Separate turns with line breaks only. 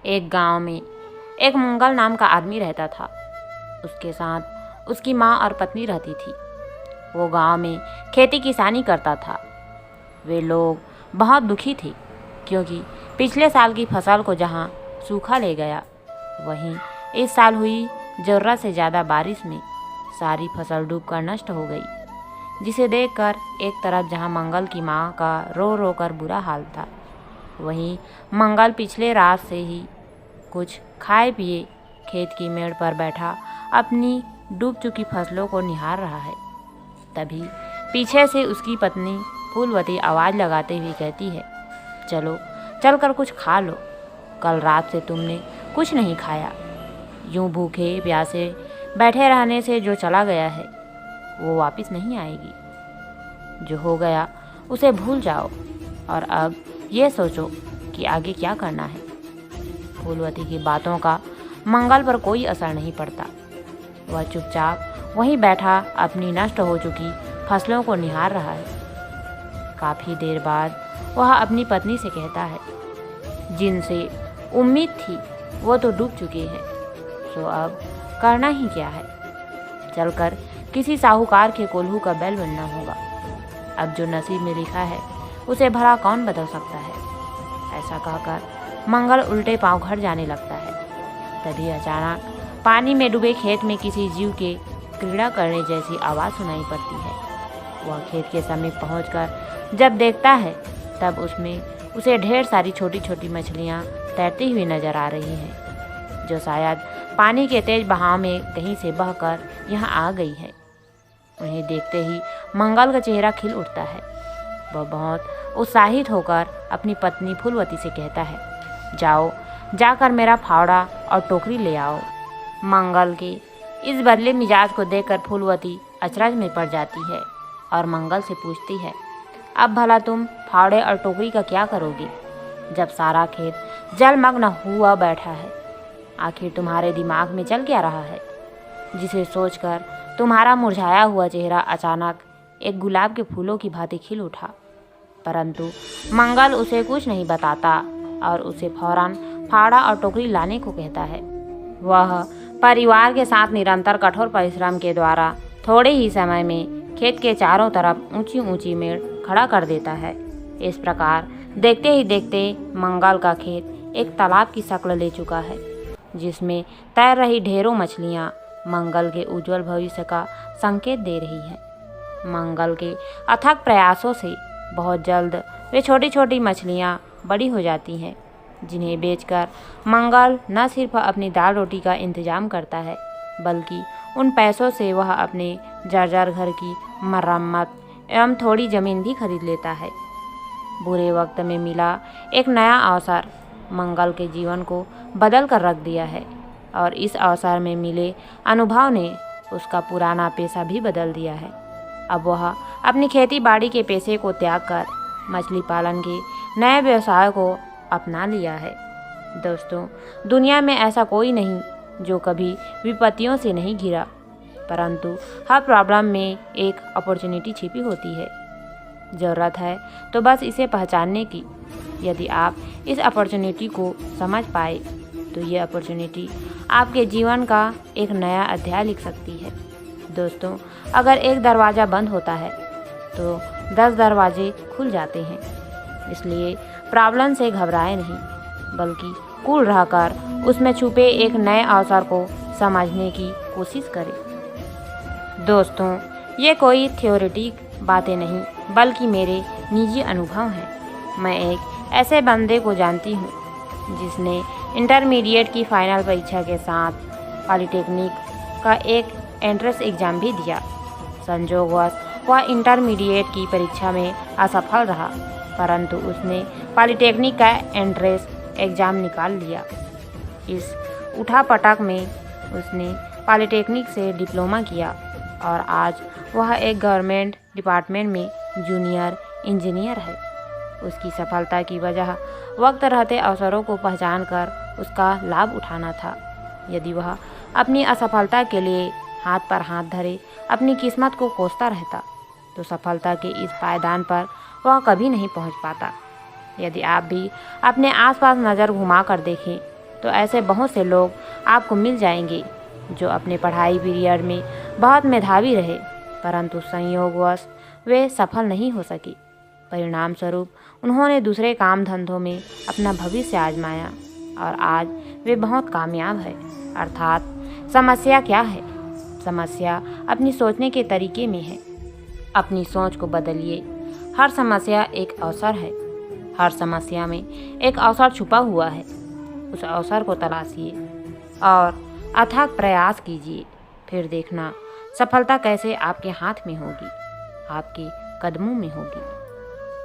एक गांव में एक मंगल नाम का आदमी रहता था। उसके साथ उसकी माँ और पत्नी रहती थी। वो गांव में खेती किसानी करता था। वे लोग बहुत दुखी थे क्योंकि पिछले साल की फसल को जहाँ सूखा ले गया, वहीं इस साल हुई ज़रूरत से ज़्यादा बारिश में सारी फसल डूबकर नष्ट हो गई, जिसे देखकर एक तरफ जहाँ मंगल की माँ का रो रो कर बुरा हाल था, वहीं मंगल पिछले रात से ही कुछ खाए पिए खेत की मेड़ पर बैठा अपनी डूब चुकी फसलों को निहार रहा है। तभी पीछे से उसकी पत्नी फूलवती आवाज़ लगाते हुए कहती है, चलो चलकर कुछ खा लो, कल रात से तुमने कुछ नहीं खाया। यूं भूखे प्यासे बैठे रहने से जो चला गया है वो वापस नहीं आएगी। जो हो गया उसे भूल जाओ और अब ये सोचो कि आगे क्या करना है। फूलवती की बातों का मंगल पर कोई असर नहीं पड़ता। वह चुपचाप वहीं बैठा अपनी नष्ट हो चुकी फसलों को निहार रहा है। काफ़ी देर बाद वह अपनी पत्नी से कहता है, जिनसे उम्मीद थी वो तो डूब चुके हैं, तो अब करना ही क्या है। चलकर किसी साहूकार के कोल्हू का बैल बनना होगा। अब जो नसीब में लिखा है उसे भला कौन बदल सकता है। ऐसा कहकर मंगल उल्टे पांव घर जाने लगता है। तभी अचानक पानी में डूबे खेत में किसी जीव के क्रीड़ा करने जैसी आवाज़ सुनाई पड़ती है। वह खेत के समीप पहुंचकर जब देखता है तब उसमें उसे ढेर सारी छोटी छोटी मछलियां तैरती हुई नजर आ रही हैं, जो शायद पानी के तेज बहाव में कहीं से बहकर यहाँ आ गई है। उन्हें देखते ही मंगल का चेहरा खिल उठता है। वह बहुत उत्साहित होकर अपनी पत्नी फूलवती से कहता है, जाओ जाकर मेरा फावड़ा और टोकरी ले आओ। मंगल के इस बदले मिजाज को देखकर फूलवती अचरज में पड़ जाती है और मंगल से पूछती है, अब भला तुम फावड़े और टोकरी का क्या करोगी, जब सारा खेत जलमग्न हुआ बैठा है। आखिर तुम्हारे दिमाग में चल क्या रहा है, जिसे सोचकर तुम्हारा मुरझाया हुआ चेहरा अचानक एक गुलाब के फूलों की भांति खिल उठा। परंतु मंगल उसे कुछ नहीं बताता और उसे फौरन फावड़ा और टोकरी लाने को कहता है। वह परिवार के साथ निरंतर कठोर परिश्रम के द्वारा थोड़े ही समय में खेत के चारों तरफ ऊंची ऊंची मेड़ खड़ा कर देता है। इस प्रकार देखते ही देखते मंगल का खेत एक तालाब की शक्ल ले चुका है, जिसमें तैर रही ढेरों मछलियां मंगल के उज्जवल भविष्य का संकेत दे रही है। मंगल के अथक प्रयासों से बहुत जल्द वे छोटी छोटी मछलियां बड़ी हो जाती हैं, जिन्हें बेचकर मंगल न सिर्फ अपनी दाल रोटी का इंतजाम करता है, बल्कि उन पैसों से वह अपने जर्जर घर की मरम्मत एवं थोड़ी ज़मीन भी खरीद लेता है। बुरे वक्त में मिला एक नया अवसर मंगल के जीवन को बदल कर रख दिया है और इस अवसर में मिले अनुभव ने उसका पुराना पेशा भी बदल दिया है। अब वह अपनी खेती बाड़ी के पेशे को त्याग कर मछली पालन के नए व्यवसाय को अपना लिया है। दोस्तों, दुनिया में ऐसा कोई नहीं जो कभी विपत्तियों से नहीं घिरा, परंतु हर प्रॉब्लम में एक अपॉर्चुनिटी छिपी होती है। ज़रूरत है तो बस इसे पहचानने की। यदि आप इस अपॉर्चुनिटी को समझ पाए तो ये अपॉर्चुनिटी आपके जीवन का एक नया अध्याय लिख सकती है। दोस्तों, अगर एक दरवाज़ा बंद होता है तो 10 दरवाजे खुल जाते हैं। इसलिए प्रॉब्लम से घबराए नहीं, बल्कि कूल रहकर उसमें छुपे एक नए अवसर को समझने की कोशिश करें। दोस्तों, ये कोई थ्योरेटिक बातें नहीं, बल्कि मेरे निजी अनुभव हैं। मैं एक ऐसे बंदे को जानती हूँ जिसने इंटरमीडिएट की फाइनल परीक्षा के साथ पॉलिटेक्निक का एक एंट्रेंस एग्ज़ाम भी दिया। संयोगवश वह इंटरमीडिएट की परीक्षा में असफल रहा, परंतु उसने पॉलिटेक्निक का एंट्रेंस एग्ज़ाम निकाल लिया। इस उठापटक में उसने पॉलिटेक्निक से डिप्लोमा किया और आज वह एक गवर्नमेंट डिपार्टमेंट में जूनियर इंजीनियर है। उसकी सफलता की वजह वक्त रहते अवसरों को पहचानकर उसका लाभ उठाना था। यदि वह अपनी असफलता के लिए हाथ पर हाथ धरे अपनी किस्मत को कोसता रहता तो सफलता के इस पायदान पर वह कभी नहीं पहुंच पाता। यदि आप भी अपने आसपास नज़र घुमा कर देखें तो ऐसे बहुत से लोग आपको मिल जाएंगे जो अपने पढ़ाई पीरियड में बहुत मेधावी रहे, परंतु संयोगवश वे सफल नहीं हो सके। परिणाम स्वरूप उन्होंने दूसरे काम धंधों में अपना भविष्य आजमाया और आज वे बहुत कामयाब है। अर्थात समस्या क्या है? समस्या अपनी सोचने के तरीके में है। अपनी सोच को बदलिए। हर समस्या एक अवसर है। हर समस्या में एक अवसर छुपा हुआ है। उस अवसर को तलाशिए और अथक प्रयास कीजिए। फिर देखना सफलता कैसे आपके हाथ में होगी, आपके कदमों में होगी।